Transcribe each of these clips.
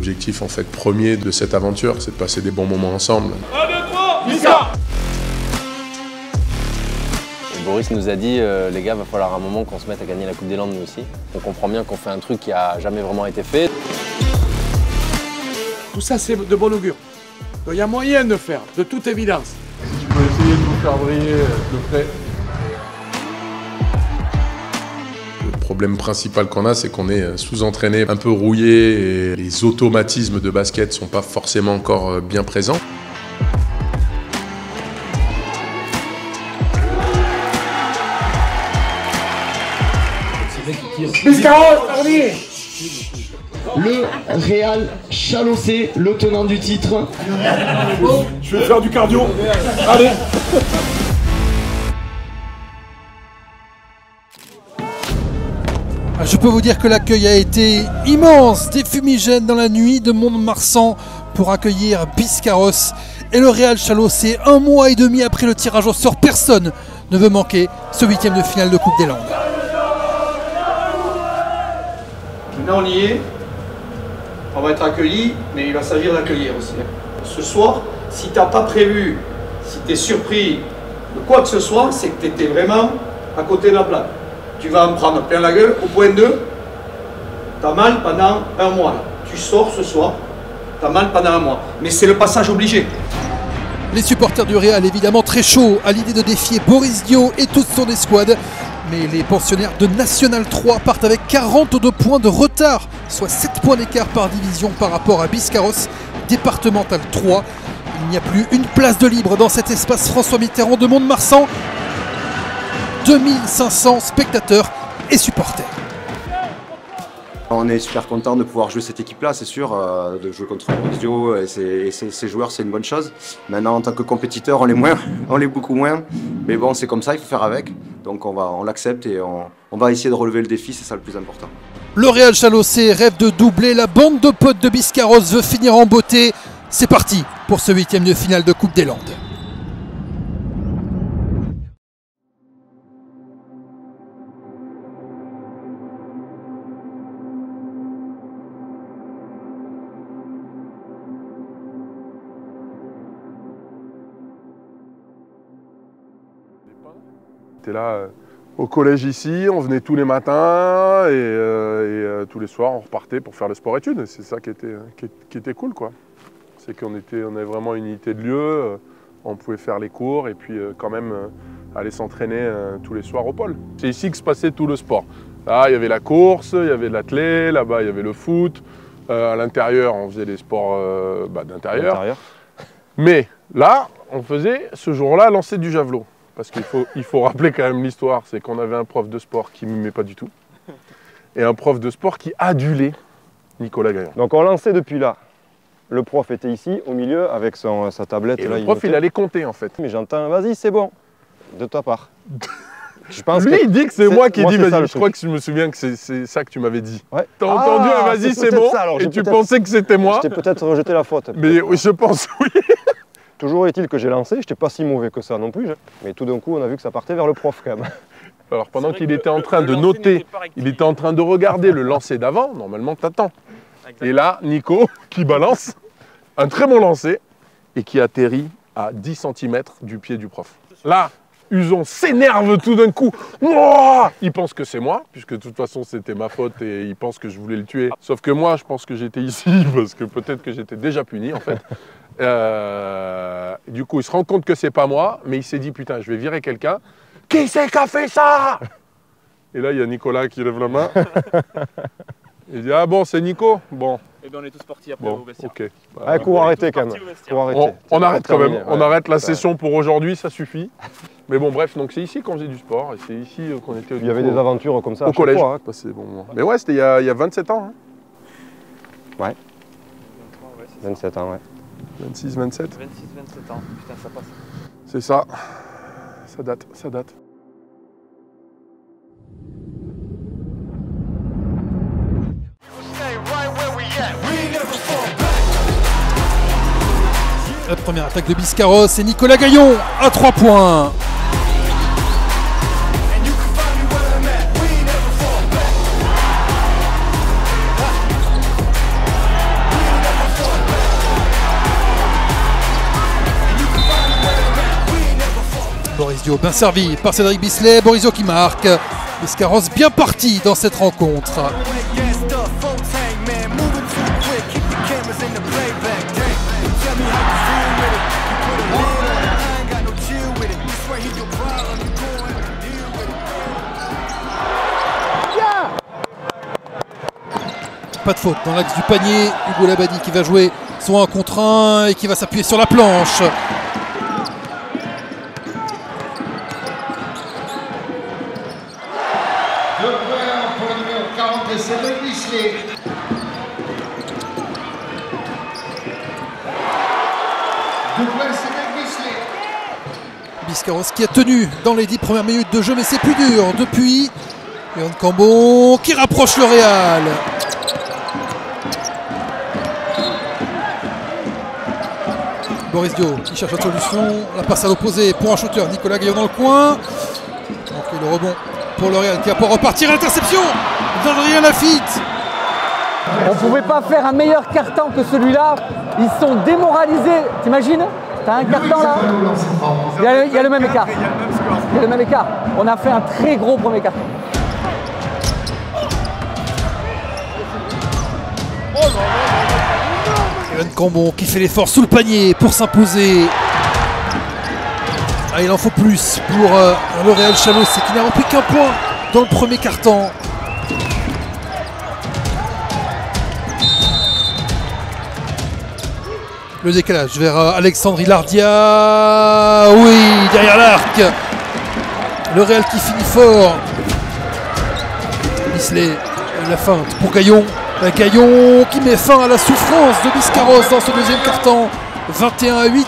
l'objectif en fait premier de cette aventure, c'est de passer des bons moments ensemble. 1, 2, 3, Visa! Boris nous a dit, les gars, va falloir un moment qu'on se mette à gagner la Coupe des Landes nous aussi. On comprend bien qu'on fait un truc qui a jamais vraiment été fait. Tout ça, c'est de bon augure. Il y a moyen de faire, de toute évidence. Tu peux essayer de nous faire briller de près. Le problème principal qu'on a, c'est qu'on est sous-entraîné, un peu rouillé et les automatismes de basket ne sont pas forcément encore bien présents. Le Real Chalossé, le tenant du titre. Je vais faire du cardio. Allez. Je peux vous dire que l'accueil a été immense, des fumigènes dans la nuit de Mont-de-Marsan pour accueillir Biscarrosse et le Real Chalossé. 1 mois et demi après le tirage au sort, personne ne veut manquer ce 8e de finale de Coupe des Landes. Maintenant on y est, on va être accueillis, mais il va s'agir d'accueillir aussi. Ce soir, si tu n'as pas prévu, si tu es surpris de quoi que ce soit, c'est que tu étais vraiment à côté de la plaque. Tu vas en prendre plein la gueule. Au point 2, tu as mal pendant 1 mois. Tu sors ce soir, tu as mal pendant 1 mois. Mais c'est le passage obligé. Les supporters du Real évidemment très chauds à l'idée de défier Boris Dio et toute son escouade. Mais les pensionnaires de National 3 partent avec 42 points de retard, soit 7 points d'écart par division par rapport à Biscarrosse, départemental 3. Il n'y a plus une place de libre dans cet espace François Mitterrand de Mont-de-Marsan. 2500 spectateurs et supporters. On est super content de pouvoir jouer cette équipe-là, c'est sûr, de jouer contre Borisio et ses joueurs, c'est une bonne chose. Maintenant, en tant que compétiteur, on l'est beaucoup moins. Mais bon, c'est comme ça, il faut faire avec. Donc on l'accepte et on va essayer de relever le défi, c'est ça le plus important. Le Real Chalossé rêve de doubler, la bande de potes de Biscarrosse veut finir en beauté. C'est parti pour ce 8e de finale de Coupe des Landes. J'étais là au collège ici, on venait tous les matins et tous les soirs on repartait pour faire le sport-études. C'est ça qui était cool, quoi. C'est qu'on avait vraiment une unité de lieu, on pouvait faire les cours et puis quand même aller s'entraîner tous les soirs au pôle. C'est ici que se passait tout le sport. Là, il y avait la course, il y avait l'athlé, là-bas il y avait le foot. À l'intérieur, on faisait des sports d'intérieur. Mais là, on faisait ce jour-là lancer du javelot. Parce qu'il faut rappeler quand même l'histoire, c'est qu'on avait un prof de sport qui ne m'aimait pas du tout et un prof de sport qui adulait Nicolas Gaillon. Donc on lançait depuis là. Le prof était ici, au milieu, avec sa tablette. Et là, le prof, il allait compter en fait. Mais j'entends, vas-y, c'est bon, de ta part. Je pense lui, il dit que c'est moi qui ai dit vas-y. Je crois que je me souviens que c'est ça que tu m'avais dit. Ouais. T'as entendu un vas-y, c'est bon, ça, et tu pensais que c'était moi. Je t'ai peut-être rejeté la faute. Mais oui, je pense, oui. Toujours est-il que j'ai lancé, je n'étais pas si mauvais que ça non plus, mais tout d'un coup on a vu que ça partait vers le prof quand même. Alors pendant qu'il était en train de noter, il était en train de regarder le lancer d'avant, normalement t'attends. Et là, Nico qui balance un très bon lancer et qui atterrit à 10 cm du pied du prof. Là, Uzon s'énerve tout d'un coup. Oh, il pense que c'est moi, puisque de toute façon c'était ma faute et il pense que je voulais le tuer. Sauf que moi, je pense que j'étais ici parce que peut-être que j'étais déjà puni en fait. Du coup, il se rend compte que c'est pas moi, mais il s'est dit putain, je vais virer quelqu'un. Qui c'est qui a fait ça? Et là, il y a Nicolas qui lève la main. Il dit ah bon, c'est Nico. Bon. Et bien on est tous partis après au vestiaire. Ok. Ah, cours arrêté quand même. On arrête quand même. On arrête la session pour aujourd'hui, ça suffit. Mais bon, bref, donc c'est ici qu'on faisait du sport et c'est ici qu'on était. Il y avait des aventures comme ça au collège. Fois, hein. Bon. Mais ouais, c'était il y a 27 ans. Hein. Ouais. 27 ans, ouais. 26, 27. 26, 27 ans. Putain, ça passe. C'est ça. Ça date, ça date. La première attaque de Biscarrosse et Nicolas Gaillon à 3 points. Boris Dio bien servi par Cédric Bisley. Boris Dio qui marque. Biscarrosse bien parti dans cette rencontre. Pas de faute dans l'axe du panier. Hugo Labadie qui va jouer son 1 contre 1 et qui va s'appuyer sur la planche. Biscarrosse qui a tenu dans les 10 premières minutes de jeu, mais c'est plus dur depuis. Yohan Cambon qui rapproche le Real. Boris Dio qui cherche la solution, la passe à l'opposé pour un shooter, Nicolas Gaillon dans le coin. Donc le rebond pour le Real qui va pouvoir repartir, l'interception d'Adrien Lafitte. On ne pouvait pas faire un meilleur carton que celui-là, ils sont démoralisés, t'imagines? T'as un carton là, il y a le même écart. Il y a le même écart. On a fait un très gros premier carton. Yohan Cambon qui fait l'effort sous le panier pour s'imposer. Ah, il en faut plus pour le Real Chalossé qui n'a repris qu'un point dans le premier quart-temps. Le décalage vers Alexandre Hilardia. Oui, derrière l'arc. Le Real qui finit fort. Bisley, la feinte pour Gaillon. Gaillon qui met fin à la souffrance de Biscarrosse dans ce deuxième quart-temps. 21-8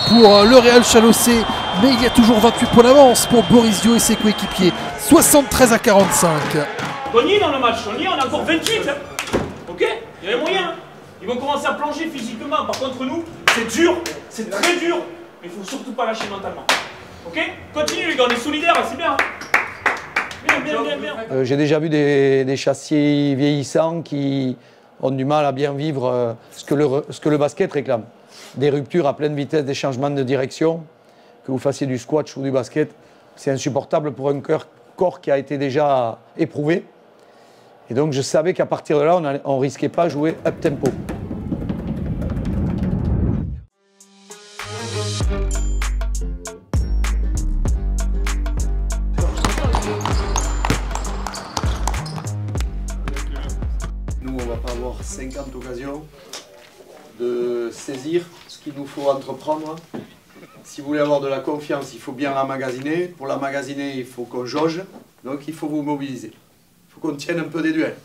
pour le Real Chalossé. Mais il y a toujours 28 points d'avance pour Boris Dio et ses coéquipiers. 73-45. On y est dans le match, on a encore 28. Hein. Ok, il y a les moyens. Ils vont commencer à plonger physiquement. Par contre, nous, c'est dur, c'est très dur. Mais il ne faut surtout pas lâcher mentalement. Ok? Continue les gars, on est solidaires, c'est bien. Bien. J'ai déjà vu des châssiers vieillissants qui ont du mal à bien vivre ce que le basket réclame. Des ruptures à pleine vitesse, des changements de direction, que vous fassiez du squash ou du basket, c'est insupportable pour un corps qui a été déjà éprouvé. Et donc je savais qu'à partir de là, on ne risquait pas de jouer up-tempo. Nous, on ne va pas avoir 50 occasions de saisir ce qu'il nous faut entreprendre. Si vous voulez avoir de la confiance, il faut bien l'emmagasiner. Pour l'emmagasiner, il faut qu'on jauge. Donc il faut vous mobiliser. Il faut qu'on tienne un peu des duels.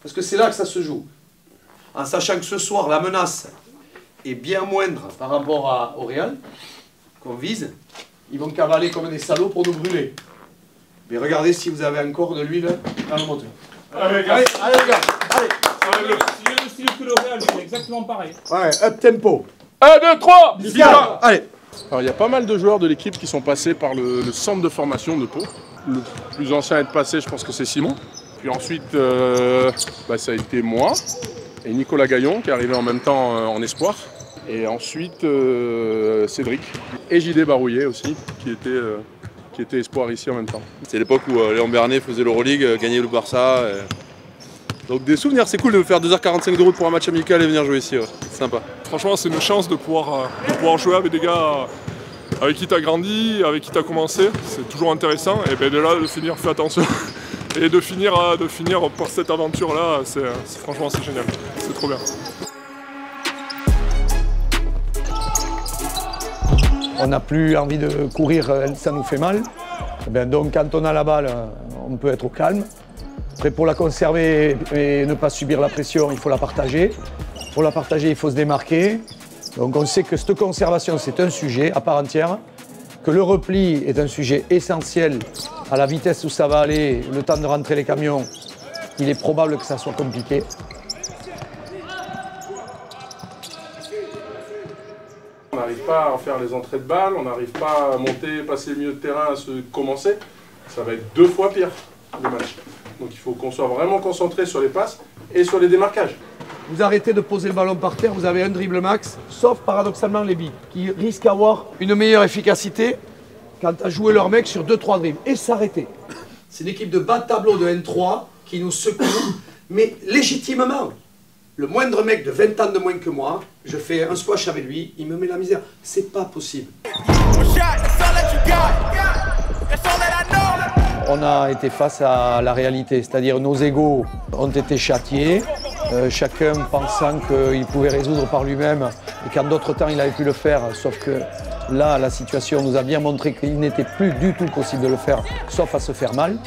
Parce que c'est là que ça se joue. En sachant que ce soir, la menace est bien moindre par rapport au Real, qu'on vise. Ils vont cavaler comme des salauds pour nous brûler. Mais regardez si vous avez encore de l'huile dans le moteur. Allez les gars, allez. Le style que le Real, c'est exactement pareil. Ouais, up tempo. 1, 2, 3, allez. Alors il y a pas mal de joueurs de l'équipe qui sont passés par le centre de formation de Pau. Le plus ancien à être passé, je pense que c'est Simon. Puis ensuite, ça a été moi et Nicolas Gaillon qui est arrivé en même temps en espoir. Et ensuite Cédric et JD Barouillet aussi qui était espoir ici en même temps. C'est l'époque où Léon Bernet faisait l'Euroleague, gagnait le Barça. Donc des souvenirs, c'est cool de faire 2h45 de route pour un match amical et venir jouer ici, ouais. C'est sympa. Franchement, c'est une chance de pouvoir jouer avec des gars avec qui tu as grandi, avec qui tu as commencé. C'est toujours intéressant. Et bien de là, de finir, fais attention. Et de finir par cette aventure-là, franchement, c'est génial. C'est trop bien. On n'a plus envie de courir, ça nous fait mal. Donc quand on a la balle, on peut être au calme. Après, pour la conserver et ne pas subir la pression, il faut la partager. Pour la partager, il faut se démarquer. Donc on sait que cette conservation, c'est un sujet à part entière, que le repli est un sujet essentiel à la vitesse où ça va aller, le temps de rentrer les camions, il est probable que ça soit compliqué. On n'arrive pas à faire les entrées de balles, on n'arrive pas à monter, passer le milieu de terrain, à se commencer. Ça va être 2 fois pire, le match. Donc il faut qu'on soit vraiment concentré sur les passes et sur les démarquages. Vous arrêtez de poser le ballon par terre, vous avez un dribble max, sauf paradoxalement les billes, qui risquent d'avoir une meilleure efficacité quand à jouer leur mec sur 2-3 dribbles et s'arrêter. C'est une équipe de bas de tableau de N3 qui nous secoue, mais légitimement. Le moindre mec de 20 ans de moins que moi, je fais un squash avec lui, il me met la misère. C'est pas possible. On a été face à la réalité, c'est-à-dire nos égos ont été châtiés, chacun pensant qu'il pouvait résoudre par lui-même et qu'en d'autres temps il avait pu le faire, sauf que là la situation nous a bien montré qu'il n'était plus du tout possible de le faire, sauf à se faire mal.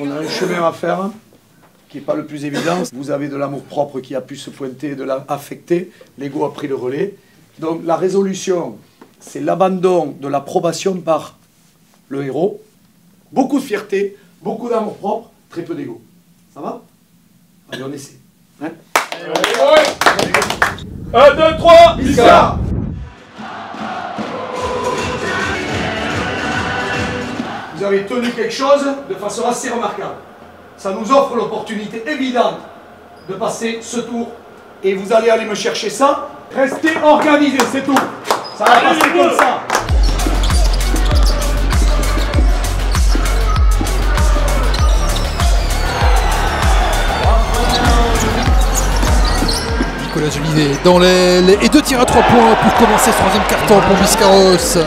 On a un chemin à faire qui n'est pas le plus évident. Vous avez de l'amour-propre qui a pu se pointer, de l'affecter. L'ego a pris le relais. Donc la résolution, c'est l'abandon de l'approbation par le héros. Beaucoup de fierté, beaucoup d'amour-propre, très peu d'ego. Ça va? Allez, on essaie. Hein? 1, 2, 3, Bisca! Vous avez tenu quelque chose de façon assez remarquable. Ça nous offre l'opportunité évidente de passer ce tour. Et vous allez aller me chercher ça. Restez organisés, c'est tout. Ça va passer comme ça. Nicolas Jolivet dans l'aile et 2 tirs à 3 points pour commencer ce 3e quart-temps pour Biscarrosse.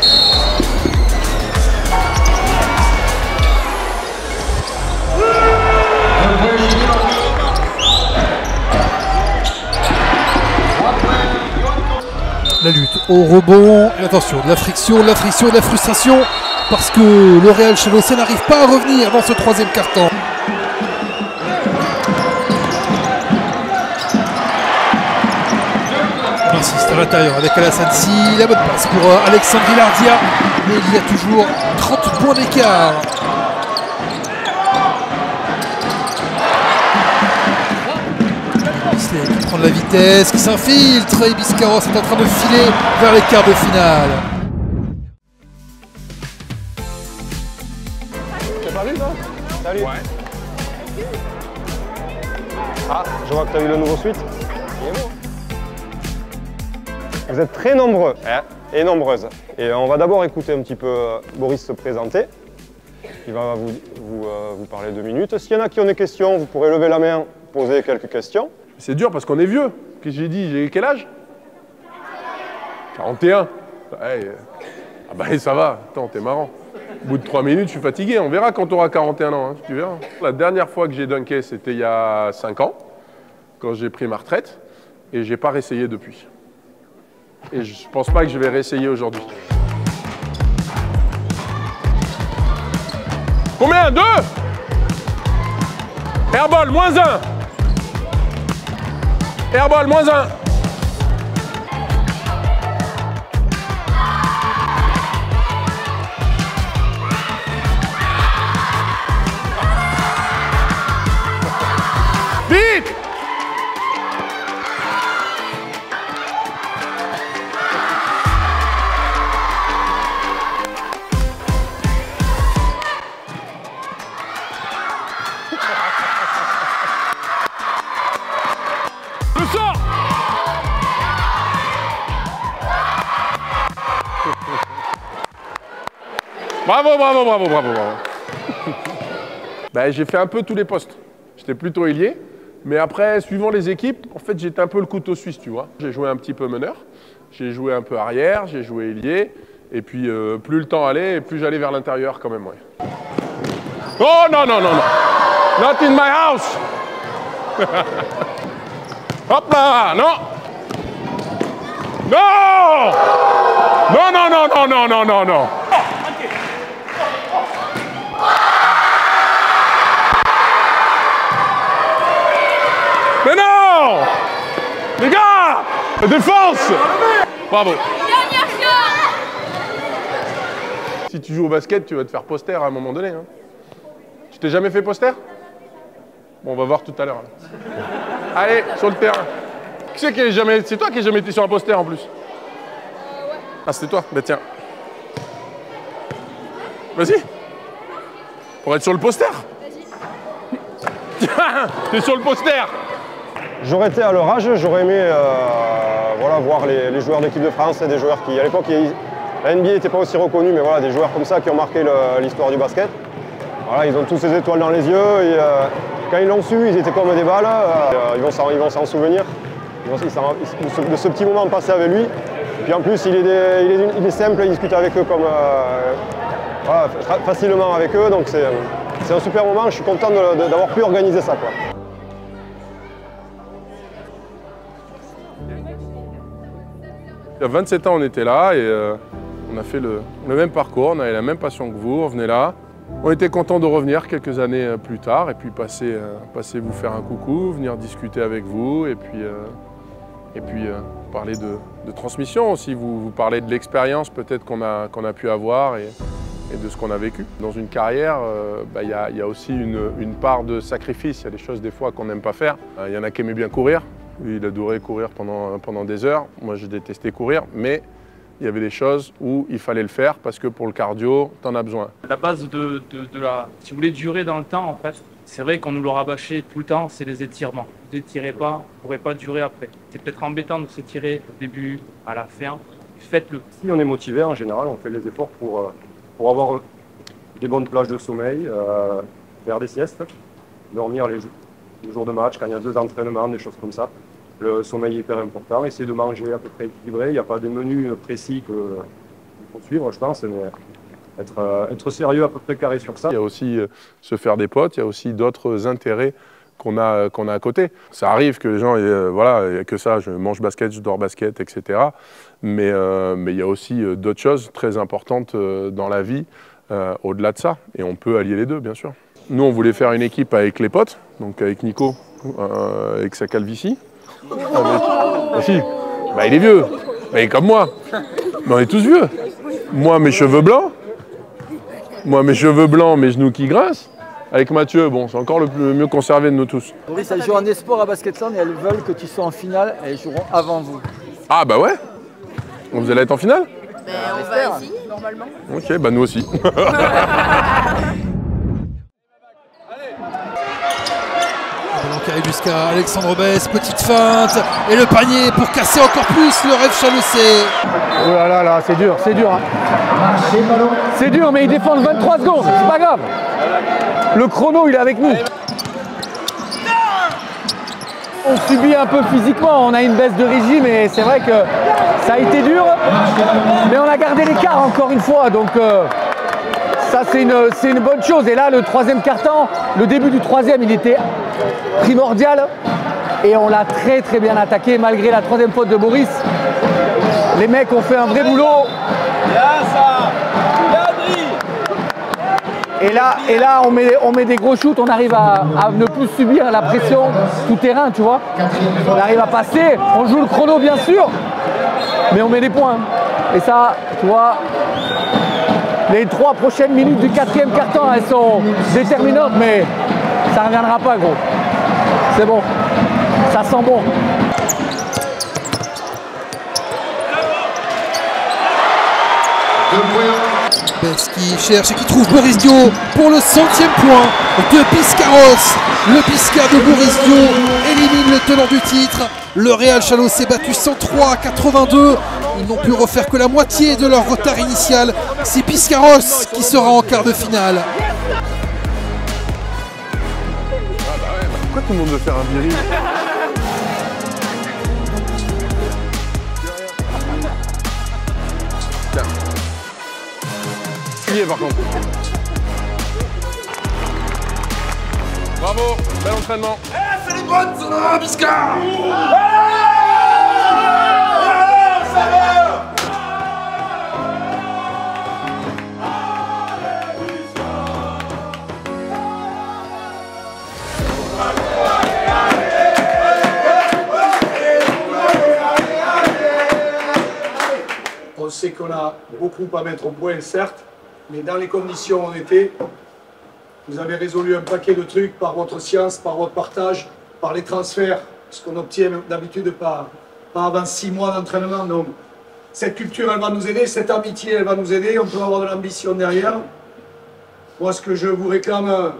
La lutte au rebond, et attention, de la friction, de la frustration, parce que le Real Chalossé n'arrive pas à revenir dans ce 3e quart-temps. On insiste à l'intérieur avec Alassane Sy, la bonne passe pour Alexandre Hilardia, mais il y a toujours 30 points d'écart. Qui prend de la vitesse, qui s'infiltre et Biscarrosse est en train de filer vers les quarts de finale. C'est pas vu ça? Salut. Ouais. Ah, je vois que tu as eu le nouveau suite. Il est beau. Vous êtes très nombreux et nombreuses. Et on va d'abord écouter un petit peu Boris se présenter. Il va vous parler 2 minutes. S'il y en a qui ont des questions, vous pourrez lever la main, poser quelques questions. C'est dur parce qu'on est vieux. Qu'est-ce que j'ai dit? J'ai quel âge? 41. Ouais, ah bah ça va, attends, t'es marrant. Au bout de 3 minutes, je suis fatigué. On verra quand tu auras 41 ans, hein, tu verras. La dernière fois que j'ai dunké, c'était il y a 5 ans, quand j'ai pris ma retraite, et j'ai pas réessayé depuis. Et je pense pas que je vais réessayer aujourd'hui. Combien? 2? Airball, -1. Airball, -1. Vite! Le sort! Bravo, bravo, bravo, bravo, bravo. Ben, j'ai fait un peu tous les postes. J'étais plutôt ailier, mais après, suivant les équipes, en fait, j'étais un peu le couteau suisse, tu vois. J'ai joué un petit peu meneur, j'ai joué un peu arrière, j'ai joué ailier, et puis plus le temps allait, et plus j'allais vers l'intérieur quand même, ouais. Oh non, non, non, non! Not in my house! Hop là! Non! Non! Non, non, non, non, non, non, non, non! Mais non! Les gars! La défense! Bravo! Si tu joues au basket, tu vas te faire poster à un moment donné. Hein. Tu t'es jamais fait poster? Bon, on va voir tout à l'heure. Allez, sur le terrain. Qui c'est qui est jamais... C'est toi qui n'as jamais été sur un poster en plus? Ouais. Ah, c'était toi? Bah tiens. Vas-y. Pour être sur le poster. Vas-y. Tiens, t'es sur le poster. J'aurais été à leur âge, j'aurais aimé voilà, voir les joueurs d'équipe de France, des joueurs qui, à l'époque, la NBA n'était pas aussi reconnue, mais voilà, des joueurs comme ça qui ont marqué l'histoire du basket. Voilà, ils ont tous ces étoiles dans les yeux, et quand ils l'ont su, ils étaient comme des balles, ils vont s'en souvenir, de ce petit moment passé avec lui. Et puis en plus, il est simple, il discute avec eux comme, voilà, facilement avec eux, donc c'est un super moment, je suis content d'avoir pu organiser ça, quoi. Il y a 27 ans, on était là et on a fait le même parcours, on avait la même passion que vous, on venait là. On était content de revenir quelques années plus tard et puis passer vous faire un coucou, venir discuter avec vous et puis parler de transmission aussi, vous parler de l'expérience peut-être qu'on a pu avoir et de ce qu'on a vécu. Dans une carrière, il y a aussi une part de sacrifice, il y a des choses des fois qu'on n'aime pas faire. Il y en a qui aimaient bien courir. Lui, il adorait courir pendant des heures. Moi, je détestais courir, mais il y avait des choses où il fallait le faire parce que pour le cardio, tu en as besoin. La base de la, si vous voulez, durer dans le temps, en fait, c'est vrai qu'on nous l'a rabâché tout le temps, c'est les étirements. Vous n'étirez pas, vous ne pourrez pas durer après. C'est peut-être embêtant de s'étirer au début, à la fin. Faites-le. Si on est motivé, en général, on fait les efforts pour avoir des bonnes plages de sommeil, faire des siestes, dormir les jours de match, quand il y a 2 entraînements, des choses comme ça. Le sommeil est hyper important, essayer de manger à peu près équilibré, il n'y a pas des menus précis qu'il faut suivre, je pense, mais être sérieux à peu près carré sur ça. Il y a aussi se faire des potes, il y a aussi d'autres intérêts qu'on a à côté. Ça arrive que les gens, voilà, il n'y a que ça, je mange basket, je dors basket, etc. Mais il y a aussi d'autres choses très importantes dans la vie au-delà de ça, et on peut allier les deux, bien sûr. Nous, on voulait faire une équipe avec les potes, donc avec Nico, avec sa calvitie. Il est vieux, il est comme moi. Mais on est tous vieux. Moi, mes cheveux blancs, mes genoux qui grincent. Avec Mathieu, bon, c'est encore le mieux conservé de nous tous. Boris, elles jouent en espoir à Basketland et elles veulent que tu sois en finale et elles joueront avant vous. Ah bah ouais. Vous allez être en finale? On va essayer, normalement. Ok, bah nous aussi. Qui arrive jusqu'à Alexandre Besse, petite feinte, et le panier pour casser encore plus le rêve Chalossé. Oh là là, c'est dur, c'est dur. Hein. C'est dur, mais ils défendent 23 secondes, c'est pas grave. Le chrono, il est avec nous. On subit un peu physiquement, on a une baisse de régime et c'est vrai que ça a été dur, mais on a gardé l'écart encore une fois, donc ça c'est une bonne chose. Et là, le 3e quart-temps, le début du 3e, il était primordial et on l'a très bien attaqué malgré la 3e faute de Boris. Les mecs ont fait un vrai boulot. Et là on met des gros shoots, on arrive à ne plus subir la pression tout terrain, tu vois. On arrive à passer, on joue le chrono bien sûr, mais on met des points. Et ça, tu vois, les 3 prochaines minutes du 4e quart-temps, elles sont déterminantes, mais ça ne reviendra pas, gros. C'est bon, ça sent bon. Besse qui cherche et qui trouve Boris Dio pour le 100e point de Biscarrosse. Le Biscar de Boris Dio élimine le tenant du titre. Le Real Chalossé battu 103-82. Ils n'ont pu refaire que la moitié de leur retard initial. C'est Biscarrosse qui sera en quart de finale. Pourquoi tout le monde veut faire un viril? Tiens. Plié par contre. Bravo, bel entraînement. C'est les bonnes, ça, Biscar. On sait qu'on a beaucoup à mettre au point, certes, mais dans les conditions où on était, vous avez résolu un paquet de trucs par votre science, par votre partage, par les transferts, ce qu'on obtient d'habitude pas avant 6 mois d'entraînement. Donc, cette culture, elle va nous aider, cette amitié, elle va nous aider, on peut avoir de l'ambition derrière. Moi, ce que je vous réclame,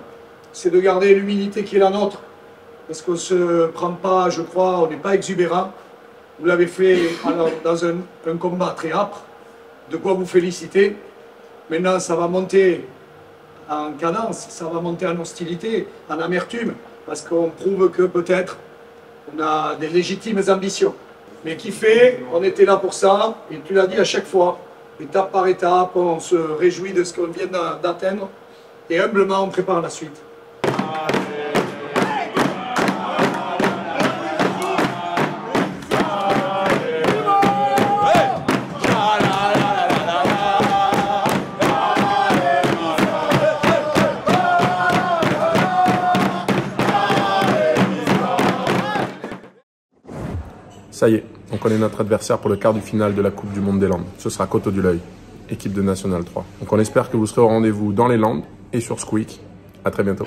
c'est de garder l'humilité qui est la nôtre, parce qu'on ne se prend pas, je crois, on n'est pas exubérant. Vous l'avez fait alors, dans un combat très âpre, de quoi vous féliciter. Maintenant, ça va monter en cadence, ça va monter en hostilité, en amertume, parce qu'on prouve que peut-être on a des légitimes ambitions. Mais qui fait, on était là pour ça, et tu l'as dit à chaque fois, étape par étape, on se réjouit de ce qu'on vient d'atteindre, et humblement on prépare la suite. Ça y est, on connaît notre adversaire pour le quart de finale de la Coupe du Monde des Landes. Ce sera Coteau du L'Œil, équipe de National 3. Donc on espère que vous serez au rendez-vous dans les Landes et sur Squeak. À très bientôt.